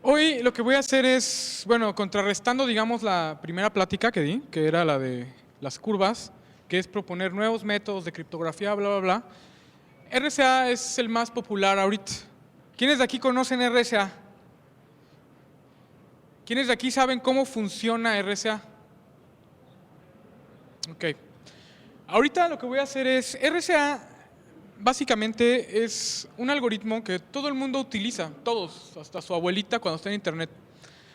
Hoy lo que voy a hacer es, bueno, contrarrestando, digamos, la primera plática que di, que era la de las curvas, que es proponer nuevos métodos de criptografía, bla, bla, bla. RSA es el más popular ahorita. ¿Quiénes de aquí conocen RSA? ¿Quiénes de aquí saben cómo funciona RSA? Ok. Ahorita lo que voy a hacer es, RSA básicamente es un algoritmo que todo el mundo utiliza, todos, hasta su abuelita cuando está en internet.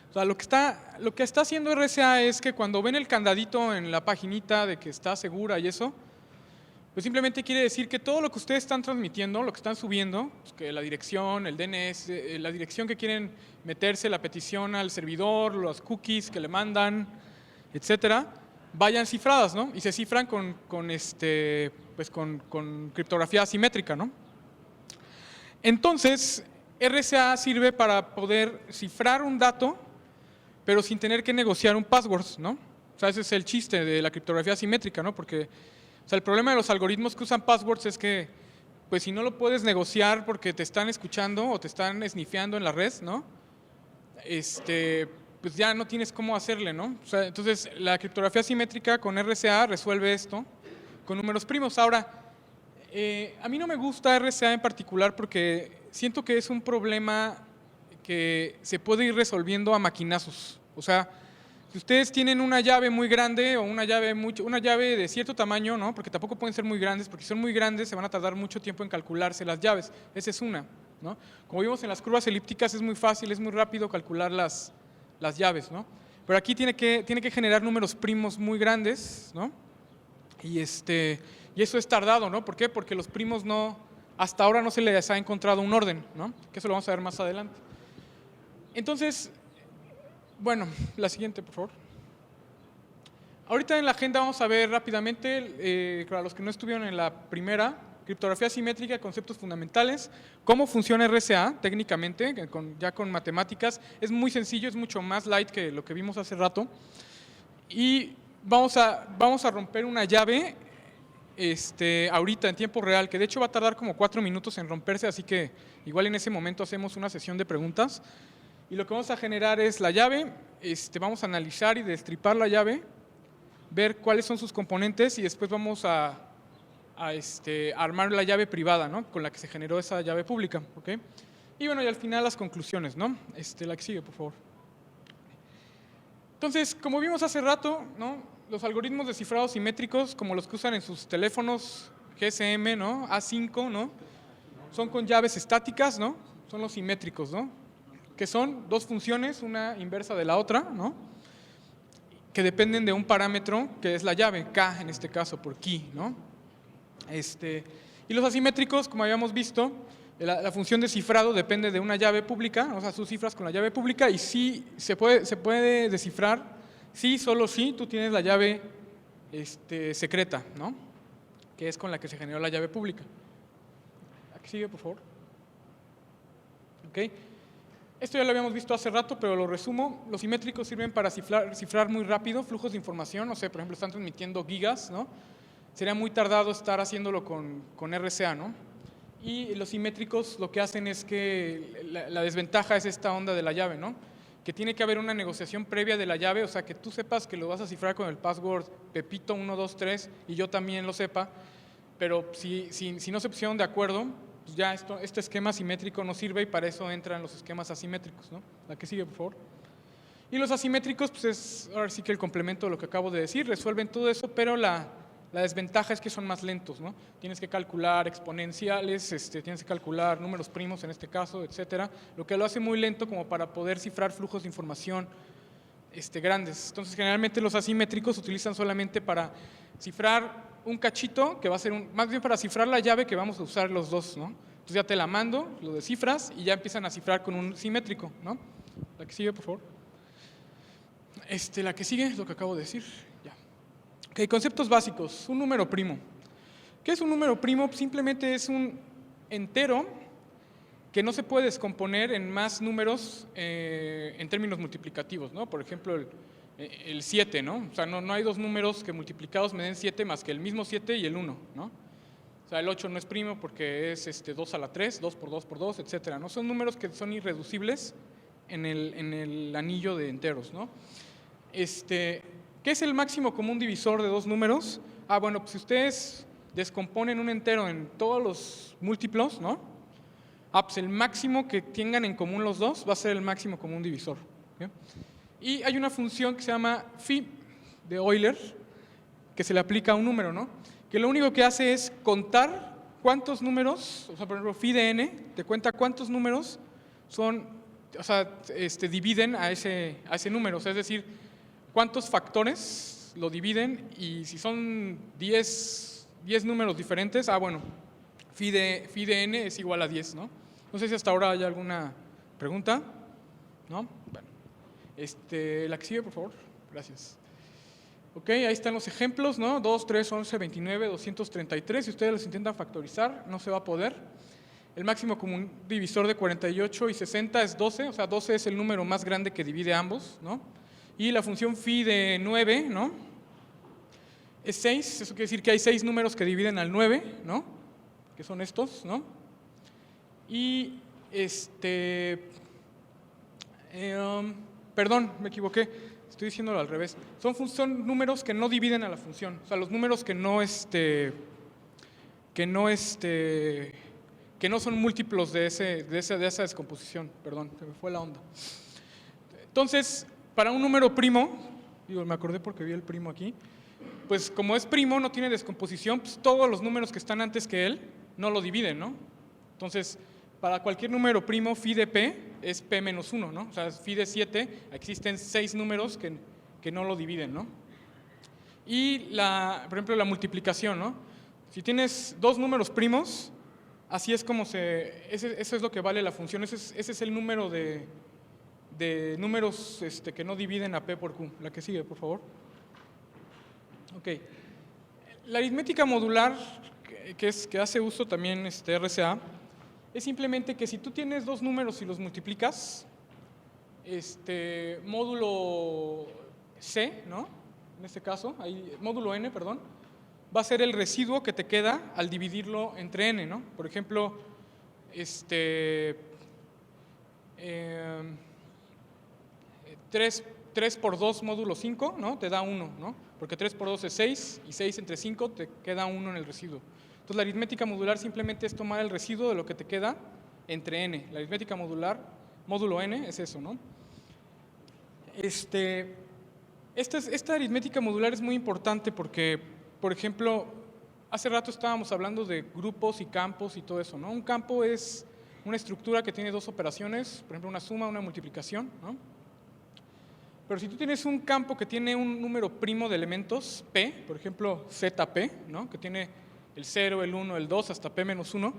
O sea, lo que está haciendo RSA es que cuando ven el candadito en la paginita de que está segura y eso, pues simplemente quiere decir que todo lo que ustedes están transmitiendo, lo que están subiendo, pues que la dirección, el DNS, la dirección que quieren meterse, la petición al servidor, los cookies que le mandan, etcétera, vayan cifradas, ¿no? Y se cifran con criptografía asimétrica, ¿no? Entonces, RSA sirve para poder cifrar un dato, pero sin tener que negociar un password, ¿no? O sea, ese es el chiste de la criptografía asimétrica, ¿no? Porque, o sea, el problema de los algoritmos que usan passwords es que, pues si no lo puedes negociar porque te están escuchando o te están esnifeando en la red, ¿no? Pues ya no tienes cómo hacerle, ¿no? O sea, entonces, la criptografía asimétrica con RSA resuelve esto con números primos. Ahora, a mí no me gusta RSA en particular porque siento que es un problema que se puede ir resolviendo a maquinazos. O sea, si ustedes tienen una llave muy grande o una llave de cierto tamaño, ¿no? Porque tampoco pueden ser muy grandes, porque si son muy grandes se van a tardar mucho tiempo en calcularse las llaves. Esa es una, ¿no? Como vimos en las curvas elípticas es muy fácil, es muy rápido calcular las llaves, ¿no? Pero aquí tiene que generar números primos muy grandes, ¿no? Y eso es tardado, ¿no? ¿Por qué? Porque los primos hasta ahora no se les ha encontrado un orden, ¿no? Que eso lo vamos a ver más adelante. Entonces, bueno, la siguiente, por favor. Ahorita en la agenda vamos a ver rápidamente, para los que no estuvieron en la primera, criptografía simétrica, conceptos fundamentales, cómo funciona RSA técnicamente, ya con matemáticas. Es muy sencillo, es mucho más light que lo que vimos hace rato. Y vamos a romper una llave ahorita en tiempo real, que de hecho va a tardar como 4 minutos en romperse, así que igual en ese momento hacemos una sesión de preguntas. Y lo que vamos a generar es la llave, vamos a analizar y destripar la llave, ver cuáles son sus componentes y después vamos a armar la llave privada, ¿no? Con la que se generó esa llave pública, ¿ok? Y bueno, y al final las conclusiones, ¿no? La que sigue, por favor. Entonces, como vimos hace rato, ¿no? Los algoritmos de cifrado simétricos, como los que usan en sus teléfonos GSM, ¿no? A5, ¿no? Son con llaves estáticas, ¿no? Son los simétricos, ¿no? Que son dos funciones, una inversa de la otra, ¿no? Que dependen de un parámetro que es la llave, K en este caso, por key, ¿no? Y los asimétricos, como habíamos visto, la función de cifrado depende de una llave pública, o sea, tú cifras con la llave pública y sí se puede descifrar, sí, solo si tú tienes la llave secreta, ¿no? Que es con la que se generó la llave pública. Aquí sigue, por favor. ¿Ok? Esto ya lo habíamos visto hace rato, pero lo resumo. Los simétricos sirven para cifrar muy rápido flujos de información. No sé, por ejemplo, están transmitiendo gigas, ¿no? Sería muy tardado estar haciéndolo con RSA, ¿no? Y los simétricos lo que hacen es que la desventaja es esta onda de la llave, ¿no? Que tiene que haber una negociación previa de la llave, o sea, que tú sepas que lo vas a cifrar con el password Pepito123 y yo también lo sepa, pero si no se pusieron de acuerdo, pues ya este esquema simétrico no sirve y para eso entran los esquemas asimétricos, ¿no? La que sigue, por favor. Y los asimétricos, pues es ahora sí que el complemento de lo que acabo de decir, resuelven todo eso, pero la desventaja es que son más lentos, ¿no? Tienes que calcular exponenciales, tienes que calcular números primos en este caso, etcétera, lo que lo hace muy lento como para poder cifrar flujos de información grandes. Entonces, generalmente los asimétricos se utilizan solamente para cifrar un cachito, que va a ser más bien para cifrar la llave que vamos a usar los dos, ¿no? Entonces ya te la mando, lo descifras y ya empiezan a cifrar con un simétrico, ¿no? La que sigue, por favor. La que sigue es lo que acabo de decir. Ya. Ok, conceptos básicos. Un número primo. ¿Qué es un número primo? Simplemente es un entero que no se puede descomponer en más números en términos multiplicativos, ¿no? Por ejemplo, el 7, ¿no? O sea, no hay dos números que multiplicados me den 7 más que el mismo 7 y el 1, ¿no? O sea, el 8 no es primo porque es 2 a la 3, 2 por 2 por 2, etcétera, ¿no? Son números que son irreducibles en el anillo de enteros, ¿no? ¿Qué es el máximo común divisor de dos números? Bueno, pues si ustedes descomponen un entero en todos los múltiplos, ¿no? Pues el máximo que tengan en común los dos va a ser el máximo común divisor. ¿Okay? Y hay una función que se llama phi de Euler, que se le aplica a un número, ¿no? Que lo único que hace es contar cuántos números, o sea, por ejemplo, phi de n, te cuenta cuántos números son, o sea, dividen a ese número, o sea, es decir, cuántos factores lo dividen y si son 10 números diferentes, bueno, phi de n es igual a 10, ¿no? No sé si hasta ahora hay alguna pregunta, ¿no? Bueno, la que sigue, por favor, gracias. Ok, ahí están los ejemplos, ¿no? 2, 3, 11, 29, 233. Si ustedes los intentan factorizar, no se va a poder. El máximo común divisor de 48 y 60 es 12, o sea, 12 es el número más grande que divide ambos, ¿no? Y la función phi de 9, ¿no? Es 6, eso quiere decir que hay 6 números que dividen al 9, ¿no? Que son estos, ¿no? Y perdón, me equivoqué. Estoy diciéndolo al revés. Son números que no dividen a la función. O sea, los números que no son múltiplos de esa descomposición. Perdón, se me fue la onda. Entonces, para un número primo, me acordé porque vi el primo aquí, pues como es primo, no tiene descomposición, pues todos los números que están antes que él no lo dividen, ¿no? Entonces, para cualquier número primo, phi de p es p menos 1, ¿no? O sea, phi de 7, existen 6 números que no lo dividen, ¿no? Y, por ejemplo, la multiplicación, ¿no? Si tienes dos números primos, así es como eso es lo que vale la función, ese es el número de números que no dividen a p por q. La que sigue, por favor. Ok. La aritmética modular, que hace uso también RCA, es simplemente que si tú tienes dos números y los multiplicas, módulo C, ¿no? En este caso, módulo n, perdón, va a ser el residuo que te queda al dividirlo entre n, ¿no? Por ejemplo, 3 por 2 módulo 5, ¿no? Te da 1, ¿no? Porque 3 por 2 es 6 y 6 entre 5 te queda 1 en el residuo. Entonces, la aritmética modular simplemente es tomar el residuo de lo que te queda entre n. La aritmética modular, módulo n, es eso, ¿no? Esta aritmética modular es muy importante porque, por ejemplo, hace rato estábamos hablando de grupos y campos y todo eso, ¿no? Un campo es una estructura que tiene dos operaciones, por ejemplo, una suma, una multiplicación, ¿no? Pero si tú tienes un campo que tiene un número primo de elementos, p, por ejemplo, zp, ¿no? Que tiene el 0, el 1, el 2, hasta p menos 1,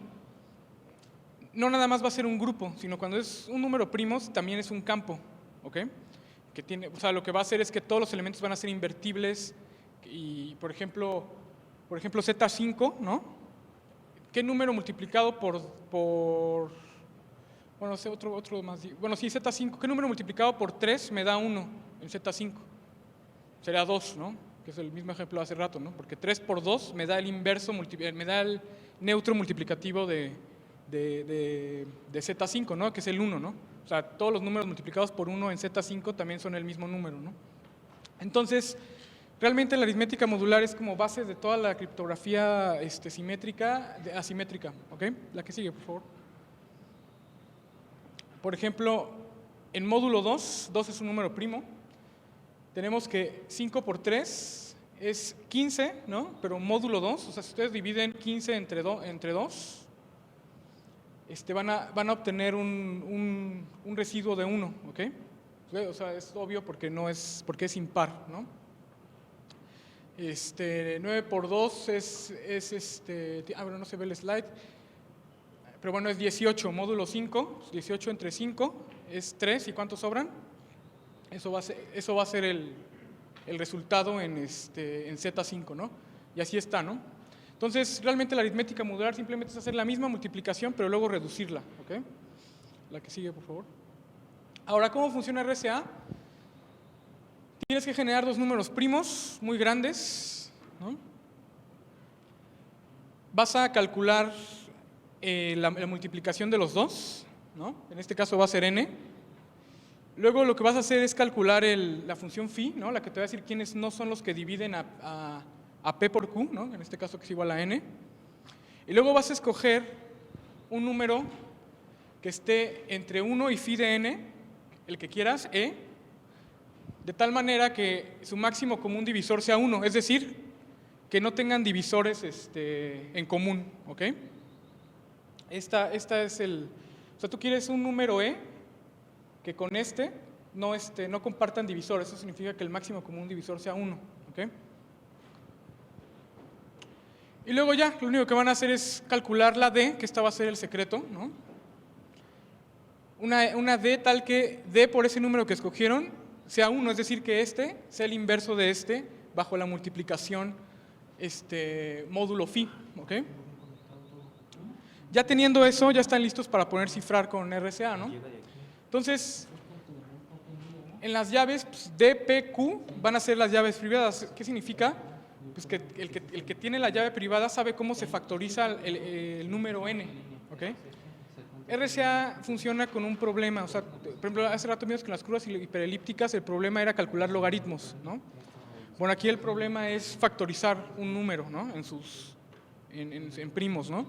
no nada más va a ser un grupo, sino cuando es un número primo también es un campo, ¿ok? O sea, lo que va a hacer es que todos los elementos van a ser invertibles y, por ejemplo Z5, ¿no? ¿Qué número multiplicado bueno, otro más, bueno, sí, Z5, ¿qué número multiplicado por 3 me da 1 en Z5? Sería 2, ¿no? Que es el mismo ejemplo de hace rato, ¿no? Porque 3 por 2 me da el inverso, me da el neutro multiplicativo de Z5, ¿no? Que es el 1, ¿no? O sea, todos los números multiplicados por 1 en Z5 también son el mismo número, ¿no? Entonces, realmente la aritmética modular es como base de toda la criptografía asimétrica, ¿ok? La que sigue, por favor. Por ejemplo, en módulo 2 es un número primo, tenemos que 5 por 3 es 15, ¿no? Pero módulo 2, o sea, si ustedes dividen 15 entre 2, van a obtener un residuo de 1, ¿ok? O sea, es obvio porque es impar, ¿no? 9 por 2 bueno, no se ve el slide, pero bueno, es 18, módulo 5, 18 entre 5 es 3, ¿y cuántos sobran? Eso va a ser el resultado en Z5, ¿no? Y así está, ¿no? Entonces, realmente la aritmética modular simplemente es hacer la misma multiplicación, pero luego reducirla, ¿ok? La que sigue, por favor. Ahora, ¿cómo funciona RCA? Tienes que generar dos números primos muy grandes, ¿no? Vas a calcular la multiplicación de los dos, ¿no? En este caso va a ser n. Luego lo que vas a hacer es calcular la función phi, ¿no? La que te va a decir quiénes no son los que dividen a p por q, ¿no? En este caso que es igual a n. Y luego vas a escoger un número que esté entre 1 y phi de n, el que quieras, e, de tal manera que su máximo común divisor sea 1, es decir, que no tengan divisores en común, ¿ok? Esta es o sea, tú quieres un número e que con no compartan divisores, eso significa que el máximo común divisor sea 1, ¿ok? Y luego ya, lo único que van a hacer es calcular la d, que esta va a ser el secreto, ¿no? Una d tal que d por ese número que escogieron sea 1, es decir, que sea el inverso de bajo la multiplicación módulo phi, ¿ok? Ya teniendo eso, ya están listos para poder cifrar con RSA, ¿no? Entonces, en las llaves pues, D, P, Q van a ser las llaves privadas. ¿Qué significa? Pues que el que tiene la llave privada sabe cómo se factoriza el número n, ¿ok? RSA funciona con un problema, o sea, por ejemplo, hace rato vimos que en las curvas hiperelípticas el problema era calcular logaritmos, ¿no? Bueno, aquí el problema es factorizar un número, ¿no? En primos, ¿no?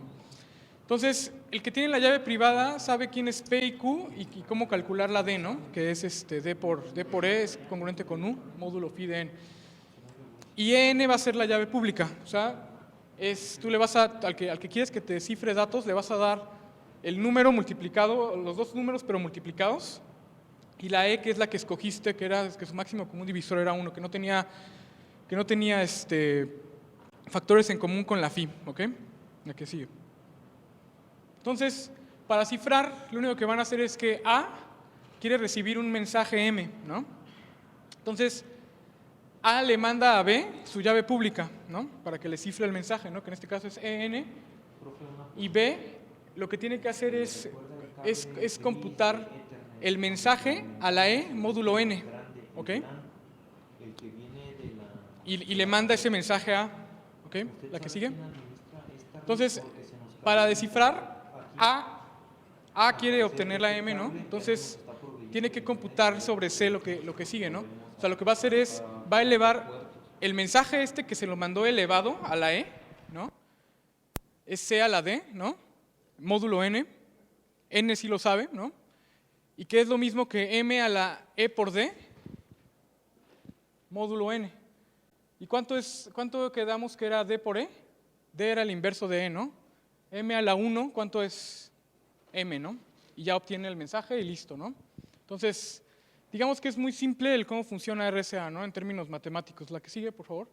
Entonces, el que tiene la llave privada sabe quién es P y Q y cómo calcular la D, ¿no? Que es D por E es congruente con U, módulo phi de n. Y EN va a ser la llave pública, o sea, tú le vas al que quieres que te descifre datos, le vas a dar el número multiplicado, los dos números pero multiplicados, y la E que es la que escogiste, que su máximo común divisor era 1, que no tenía factores en común con la phi, ¿ok? La que sigue. Entonces, para cifrar, lo único que van a hacer es que A quiere recibir un mensaje M, ¿no? Entonces, A le manda a B su llave pública, ¿no? Para que le cifre el mensaje, ¿no? Que en este caso es EN. Y B lo que tiene que hacer es computar el mensaje a la E módulo N, ¿ok? Y le manda ese mensaje a, ¿ok? La que sigue. Entonces, para descifrar, A quiere obtener la M, ¿no? Entonces, tiene que computar sobre C lo que sigue, ¿no? O sea, lo que va a hacer es, va a elevar el mensaje que se lo mandó elevado a la E, ¿no? Es C a la D, ¿no? Módulo N. N sí lo sabe, ¿no? Y que es lo mismo que M a la E por D, módulo N. ¿Y cuánto quedamos que era D por E? D era el inverso de E, ¿no? M a la 1, ¿cuánto es M, no? Y ya obtiene el mensaje y listo, ¿no? Entonces, digamos que es muy simple el cómo funciona RSA, ¿no? En términos matemáticos. La que sigue, por favor.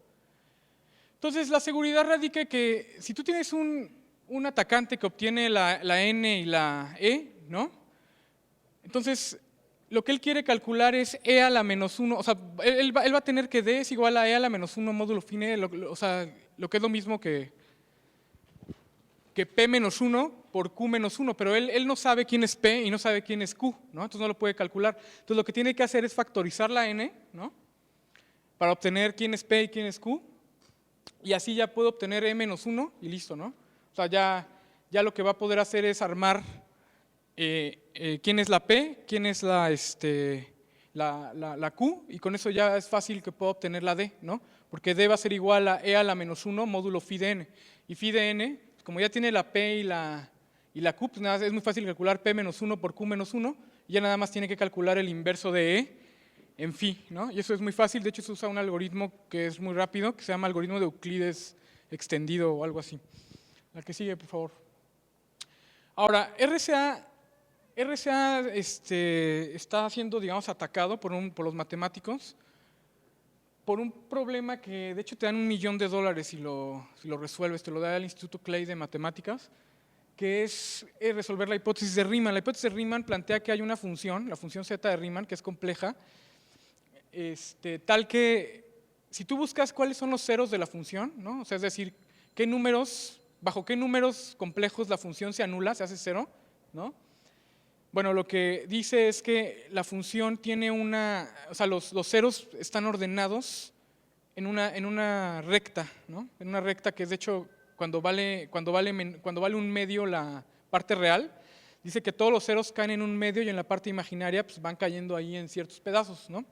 Entonces, la seguridad radica en que si tú tienes un atacante que obtiene la N y la E, ¿no? Entonces, lo que él quiere calcular es E a la menos 1, o sea, él va a tener que D es igual a E a la menos 1 módulo phi, o sea, lo que es lo mismo que P menos 1 por Q menos 1, pero él no sabe quién es P y no sabe quién es Q, ¿no? Entonces no lo puede calcular. Entonces lo que tiene que hacer es factorizar la N, ¿no? Para obtener quién es P y quién es Q, y así ya puede obtener E menos 1 y listo, ¿no? O sea, ya lo que va a poder hacer es armar quién es la P, quién es la Q, y con eso ya es fácil que pueda obtener la D, ¿no? Porque D va a ser igual a E a la menos 1 módulo phi de N. Y phi de N, como ya tiene la P y la Q, pues nada, es muy fácil calcular P menos 1 por Q menos 1, y ya nada más tiene que calcular el inverso de E en phi, ¿no? Y eso es muy fácil, de hecho se usa un algoritmo que es muy rápido, que se llama algoritmo de Euclides extendido o algo así. La que sigue, por favor. Ahora, RSA está siendo, digamos, atacado por los matemáticos por un problema que de hecho te dan $1 millón si lo resuelves, te lo da el Instituto Clay de Matemáticas, que es resolver la hipótesis de Riemann. La hipótesis de Riemann plantea que hay una función, la función z de Riemann, que es compleja, tal que si tú buscas cuáles son los ceros de la función, ¿no? O sea, es decir, bajo qué números complejos la función se anula, se hace cero, ¿no? Bueno, lo que dice es que la función tiene o sea, los ceros están ordenados en una recta, ¿no? En una recta que es, de hecho, cuando vale un medio la parte real, dice que todos los ceros caen en un medio y en la parte imaginaria pues, van cayendo ahí en ciertos pedazos, ¿no?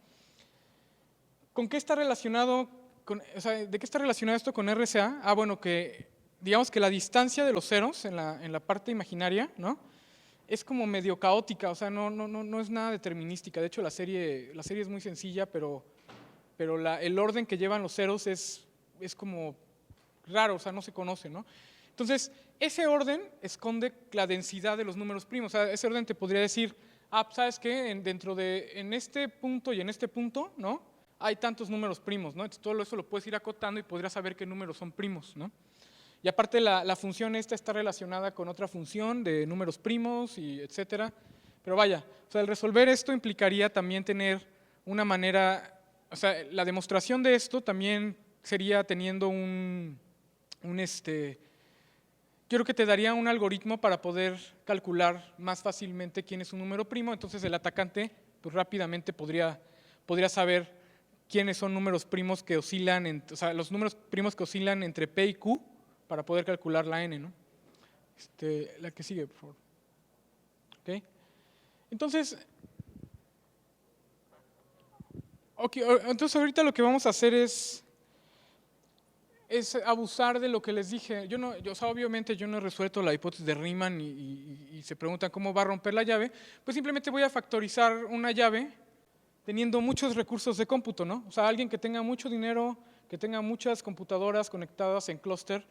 ¿Con qué está relacionado, de qué está relacionado esto con RSA? Ah, bueno, que digamos que la distancia de los ceros en la parte imaginaria, ¿no? Es como medio caótica, o sea, no es nada determinística. De hecho, la serie es muy sencilla, pero el orden que llevan los ceros es como raro, o sea, no se conoce, ¿no? Entonces, ese orden esconde la densidad de los números primos. O sea, ese orden te podría decir, ¿sabes qué? En este punto y en este punto, ¿no? Hay tantos números primos, ¿no? Entonces, todo eso lo puedes ir acotando y podrías saber qué números son primos, ¿no? Y aparte la función esta está relacionada con otra función de números primos y etcétera. Pero vaya, o sea, el resolver esto implicaría también tener una manera, o sea, la demostración de esto también sería teniendo yo creo que te daría un algoritmo para poder calcular más fácilmente quién es un número primo, entonces el atacante pues rápidamente podría saber quiénes son números primos que oscilan, o sea, los números primos que oscilan entre P y Q para poder calcular la N, ¿no? La que sigue, por favor. ¿Okay? Entonces, entonces ahorita lo que vamos a hacer es abusar de lo que les dije. O sea, obviamente yo no he resuelto la hipótesis de Riemann y se preguntan cómo va a romper la llave, pues simplemente voy a factorizar una llave teniendo muchos recursos de cómputo, ¿no? O sea, alguien que tenga mucho dinero, que tenga muchas computadoras conectadas en clúster,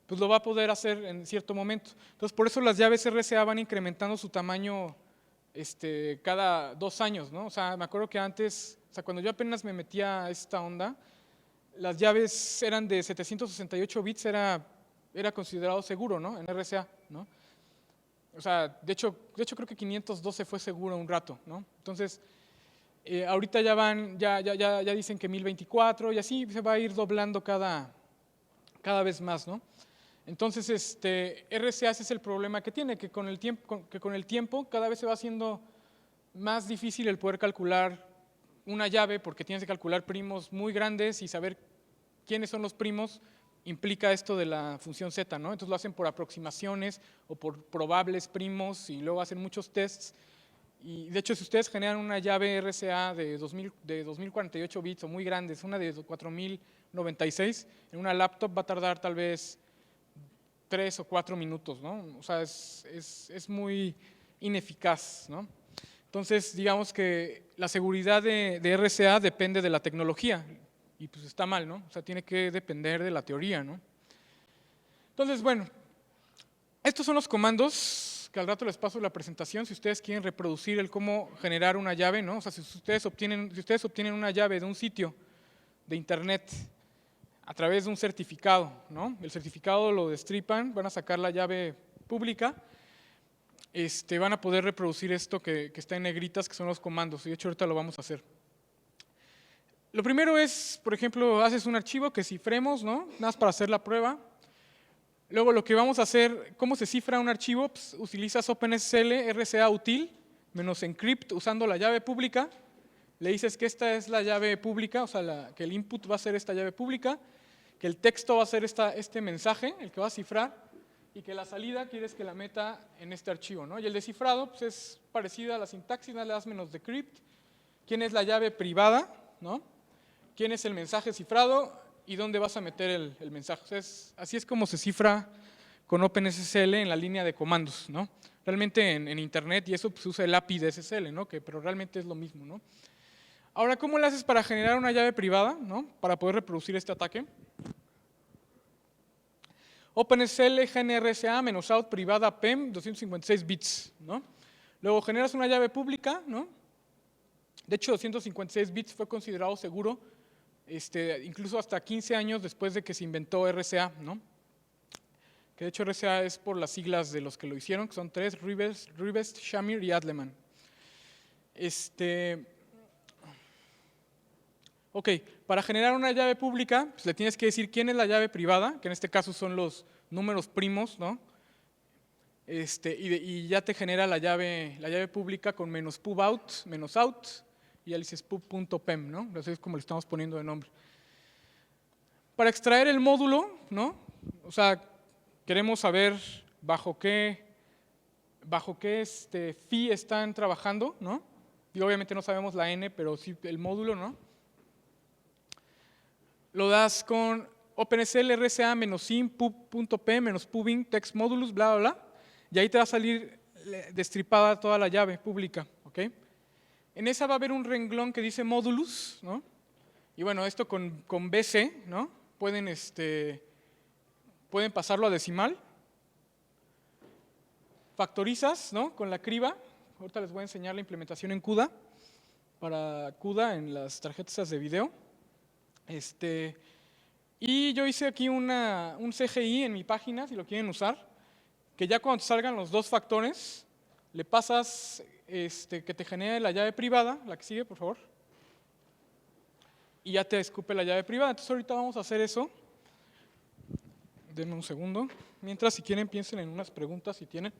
pues lo va a poder hacer en cierto momento. Entonces, por eso las llaves RSA van incrementando su tamaño cada 2 años, ¿no? O sea, me acuerdo que antes, o sea, cuando yo apenas me metía a esta onda, las llaves eran de 768 bits, era considerado seguro, ¿no? En RSA, ¿no? O sea, de hecho creo que 512 fue seguro un rato, ¿no? Entonces, ahorita ya dicen que 1024 y así se va a ir doblando cada vez más, ¿no? Entonces, RSA ese es el problema que tiene, que con el tiempo cada vez se va haciendo más difícil el poder calcular una llave, porque tienes que calcular primos muy grandes y saber quiénes son los primos implica esto de la función z, ¿no? Entonces lo hacen por aproximaciones o por probables primos y luego hacen muchos tests. Y de hecho, si ustedes generan una llave RSA de 2048 bits o muy grandes, una de 4096, en una laptop va a tardar tal vez 3 o 4 minutos, ¿no? O sea, es muy ineficaz, ¿no? Entonces, digamos que la seguridad de RSA depende de la tecnología y pues está mal, ¿no? O sea, tiene que depender de la teoría, ¿no? Entonces, bueno, estos son los comandos que al rato les paso la presentación si ustedes quieren reproducir el cómo generar una llave, ¿no? O sea, si ustedes obtienen una llave de un sitio de internet a través de un certificado, ¿no? El certificado lo destripan, van a sacar la llave pública, van a poder reproducir esto que está en negritas, que son los comandos, y de hecho ahorita lo vamos a hacer. Lo primero es, por ejemplo, haces un archivo que cifremos, ¿no? Nada más para hacer la prueba. Luego lo que vamos a hacer, ¿cómo se cifra un archivo? Pues, utilizas OpenSSL RSA util -encrypt usando la llave pública. Le dices que esta es la llave pública, o sea, que el input va a ser esta llave pública, que el texto va a ser este mensaje, el que va a cifrar, y que la salida quieres que la meta en este archivo, ¿no? Y el descifrado pues, es parecida a la sintaxis, nada le das -decrypt, quién es la llave privada, ¿no? Quién es el mensaje cifrado y dónde vas a meter el mensaje. O sea, así es como se cifra con OpenSSL en la línea de comandos, ¿no? Realmente en internet y eso pues, se usa el API de SSL, ¿no? Pero realmente es lo mismo, ¿no? Ahora, ¿cómo le haces para generar una llave privada, ¿no? Para poder reproducir este ataque? OpenSSL GNRSA -out privada PEM 256 bits, ¿no? Luego generas una llave pública, ¿no? De hecho, 256 bits fue considerado seguro, incluso hasta 15 años después de que se inventó RSA, ¿no? Que de hecho RSA es por las siglas de los que lo hicieron, que son 3, Rivest, Shamir y Adleman. Ok, para generar una llave pública, pues le tienes que decir quién es la llave privada, que en este caso son los números primos, ¿no? Y ya te genera la llave pública con -pubout, -out, y ya le dices pub.pem, ¿no? Así es como le estamos poniendo de nombre. Para extraer el módulo, ¿no? O sea, queremos saber bajo qué bajo qué phi están trabajando, ¿no? Y obviamente no sabemos la n, pero sí el módulo, ¿no? Lo das con OpenSL RSA-in pub.p-pubin text modulus, bla, bla, bla, y ahí te va a salir destripada toda la llave pública, ¿ok? En esa va a haber un renglón que dice modulus, ¿no? Y bueno, esto con BC, ¿no? Pueden pasarlo a decimal. Factorizas, ¿no? Con la criba. Ahorita les voy a enseñar la implementación en CUDA, para CUDA en las tarjetas de video. Y yo hice aquí un CGI en mi página, si lo quieren usar, que ya cuando te salgan los dos factores, le pasas que te genere la llave privada, la que sigue, por favor, y ya te escupe la llave privada. Entonces ahorita vamos a hacer eso. Denme un segundo. Mientras, si quieren, piensen en unas preguntas si tienen.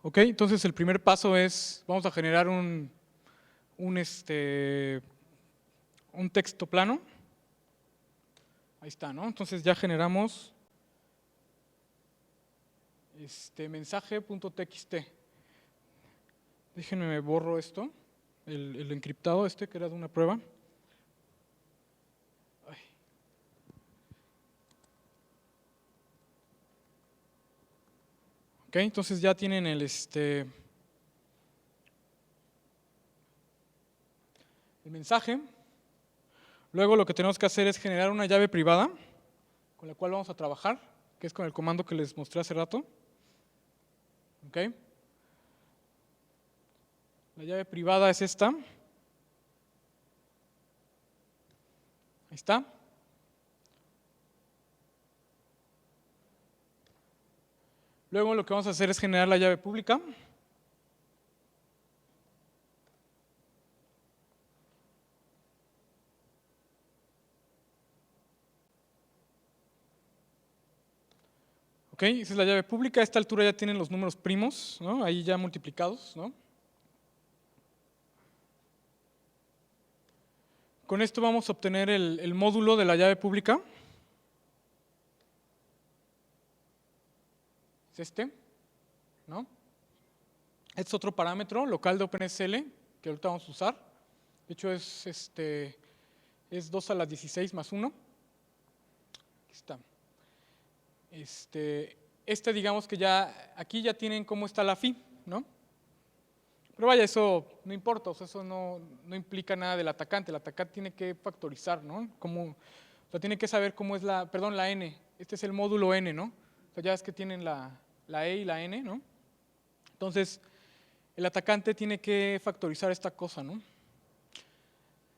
Ok, entonces el primer paso es, vamos a generar un texto plano. Ahí está, ¿no? Entonces ya generamos mensaje.txt. Déjenme me borro esto, el encriptado que era de una prueba. Ay. Ok, entonces ya tienen el mensaje. Luego lo que tenemos que hacer es generar una llave privada con la cual vamos a trabajar, que es con el comando que les mostré hace rato. Ok. La llave privada es esta. Ahí está. Luego lo que vamos a hacer es generar la llave pública. Ok, esa es la llave pública. A esta altura ya tienen los números primos, ¿no? Ahí ya multiplicados, ¿no? Con esto vamos a obtener el módulo de la llave pública. Es ¿no? Este es otro parámetro local de OpenSL que ahorita vamos a usar. De hecho es 2 a la 16 más 1. Aquí está. Digamos que ya, aquí ya tienen cómo está la phi, ¿no? Pero vaya, eso no importa, o sea, eso no implica nada del atacante. El atacante tiene que factorizar, ¿no? O sea, tiene que saber cómo es la n. Este es el módulo n, ¿no? O sea, ya es que tienen la e y la n, ¿no? Entonces, el atacante tiene que factorizar esta cosa, ¿no?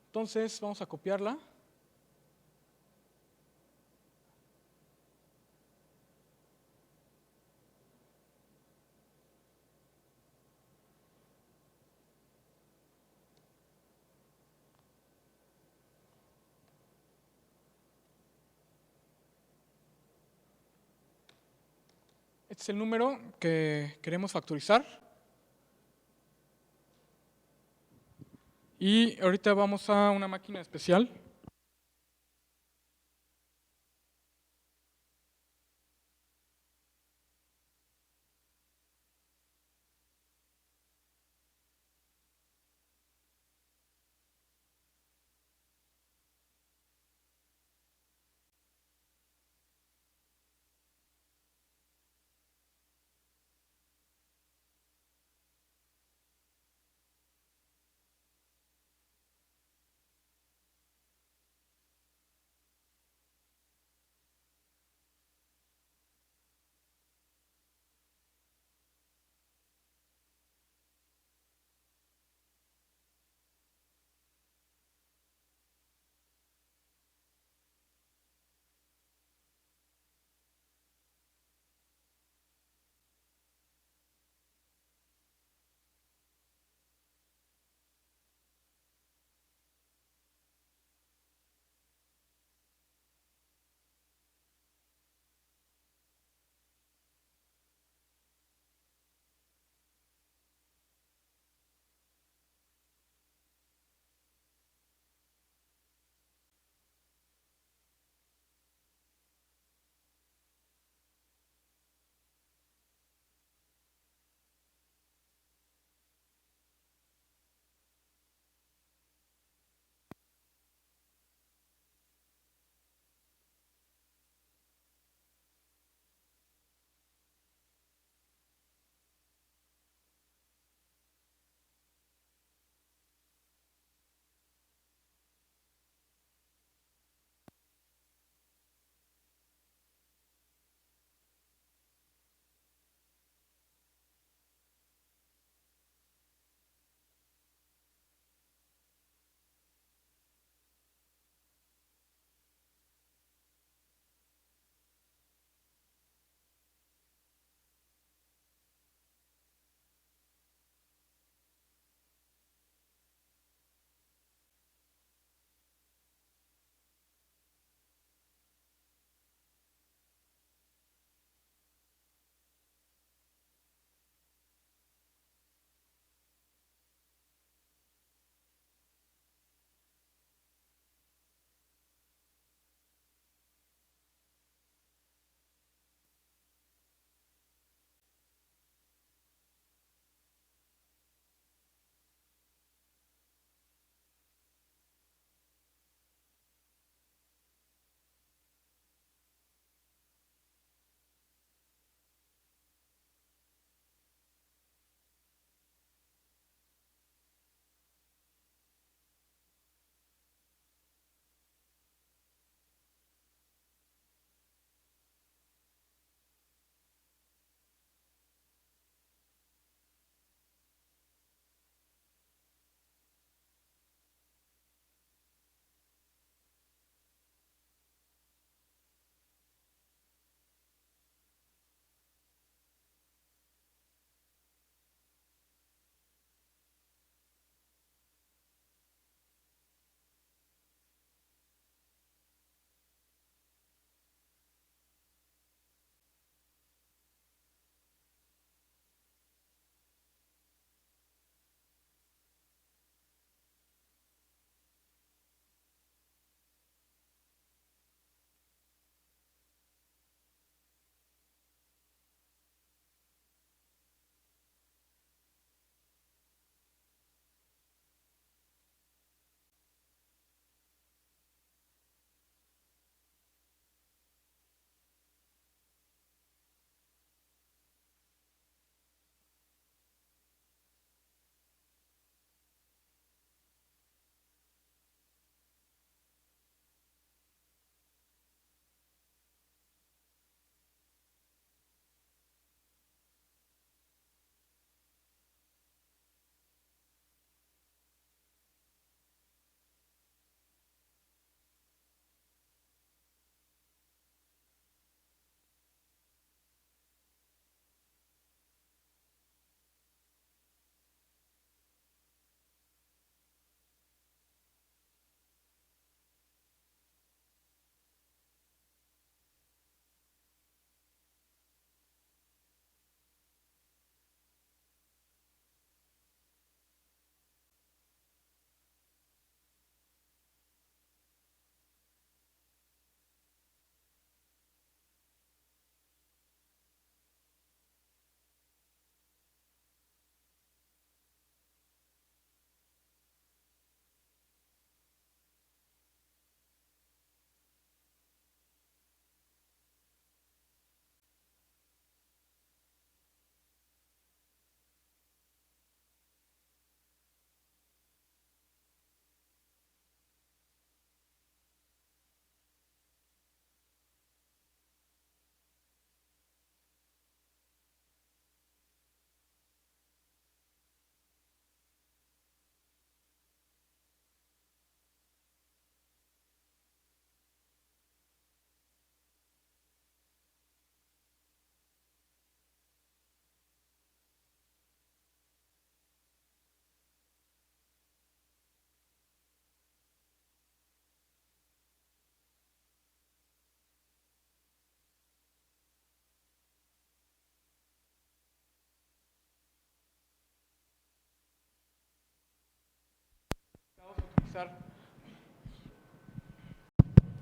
Entonces, vamos a copiarla. Este es el número que queremos factorizar. Y ahorita vamos a una máquina especial.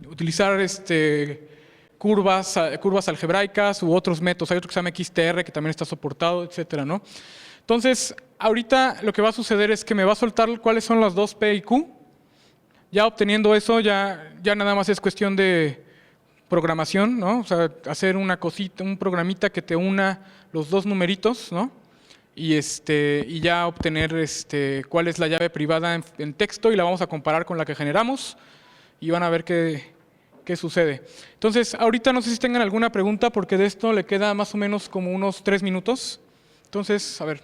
utilizar curvas algebraicas u otros métodos. Hay otro que se llama XTR que también está soportado, etcétera, ¿no? Entonces, ahorita lo que va a suceder es que me va a soltar cuáles son las dos P y Q. Ya obteniendo eso, ya nada más es cuestión de programación, ¿no? O sea, hacer una cosita, un programita que te una los dos numeritos, ¿no? Y ya obtener cuál es la llave privada en texto y la vamos a comparar con la que generamos y van a ver qué sucede. Entonces, ahorita no sé si tengan alguna pregunta porque de esto le queda más o menos como unos 3 minutos. Entonces, a ver.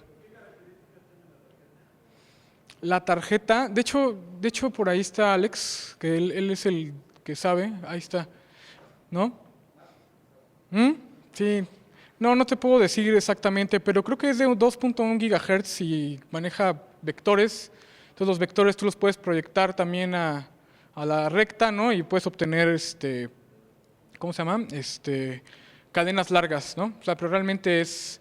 La tarjeta, de hecho por ahí está Alex, que él es el que sabe, ahí está, ¿no? ¿Mm? Sí, no te puedo decir exactamente, pero creo que es de 2.1 GHz y maneja vectores. Entonces los vectores tú los puedes proyectar también a la recta, ¿no? Y puedes obtener, ¿cómo se llama? Cadenas largas, ¿no? O sea, pero realmente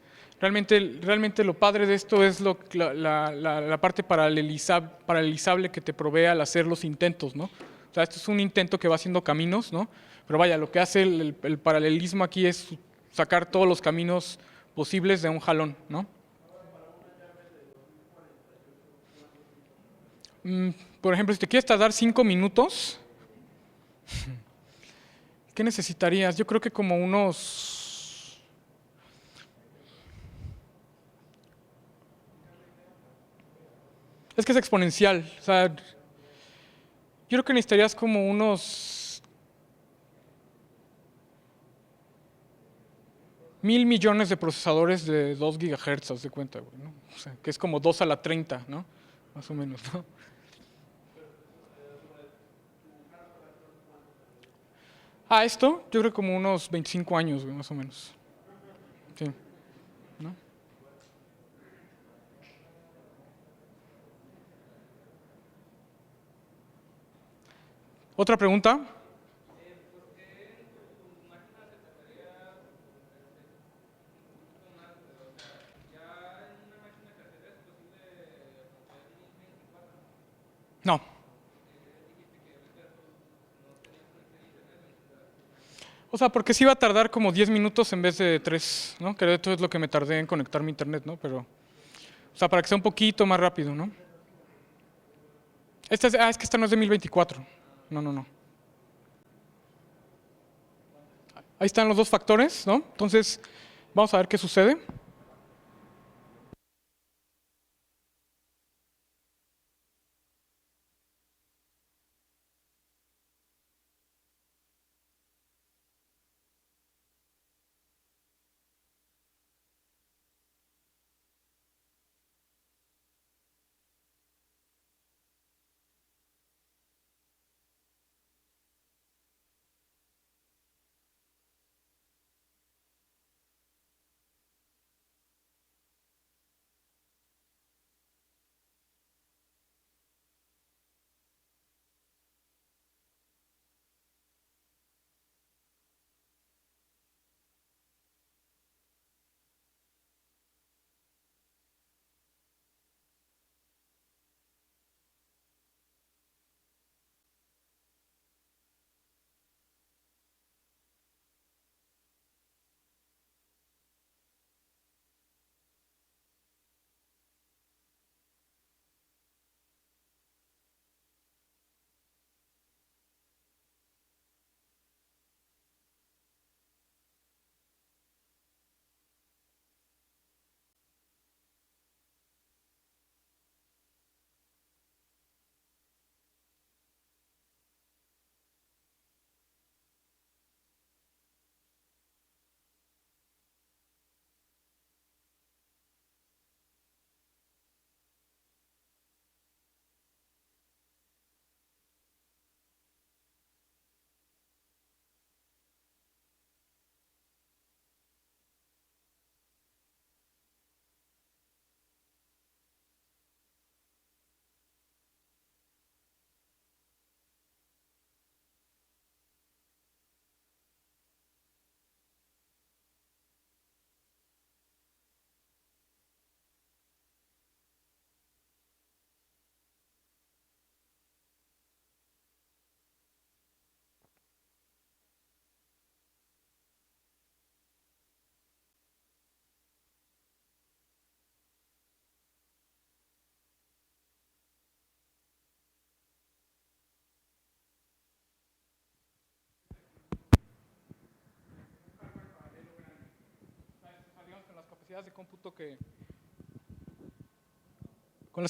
lo padre de esto es la parte paralelizable que te provee al hacer los intentos, ¿no? O sea, esto es un intento que va haciendo caminos, ¿no? Pero vaya, lo que hace el paralelismo aquí es sacar todos los caminos posibles de un jalón, ¿no? Por ejemplo, si te quieres tardar 5 minutos, ¿qué necesitarías? Yo creo que como unos... Es que es exponencial. O sea, yo creo que necesitarías como unos 1.000 millones de procesadores de 2 GHz, haz de cuenta, güey, ¿no? O sea, que es como 2 a la 30, ¿no? Más o menos, ¿no? Esto, yo creo como unos 25 años, güey, más o menos. Sí, ¿no? ¿Otra pregunta? No. O sea, porque sí iba a tardar como 10 minutos en vez de 3, ¿no? Que esto es lo que me tardé en conectar mi internet, ¿no? Pero, o sea, para que sea un poquito más rápido, ¿no? Es que esta no es de 1024. No. Ahí están los dos factores, ¿no? Entonces, vamos a ver qué sucede.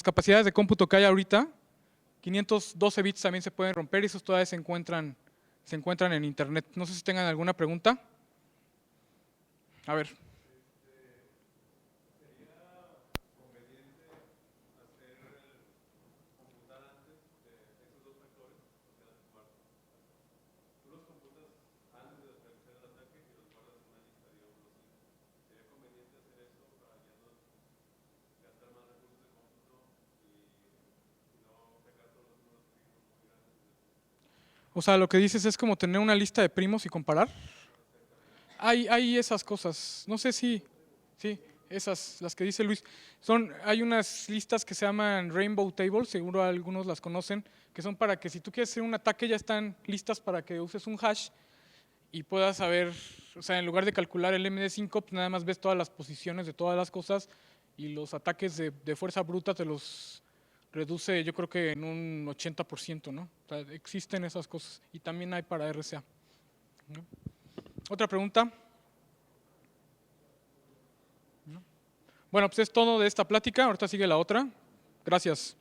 capacidades de cómputo que hay ahorita, 512 bits también se pueden romper y esos todavía se encuentran en internet. No sé si tengan alguna pregunta. A ver. O sea, lo que dices es como tener una lista de primos y comparar. Hay esas cosas. No sé si, sí, esas, las que dice Luis. Hay unas listas que se llaman Rainbow Tables, seguro algunos las conocen, que son para que si tú quieres hacer un ataque ya están listas para que uses un hash y puedas saber, o sea, en lugar de calcular el MD5, pues nada más ves todas las posiciones de todas las cosas y los ataques de fuerza bruta te los reduce yo creo que en un 80%, ¿no? O sea, existen esas cosas y también hay para RCA, ¿no? ¿Otra pregunta? ¿No? Bueno, pues es todo de esta plática, ahorita sigue la otra. Gracias.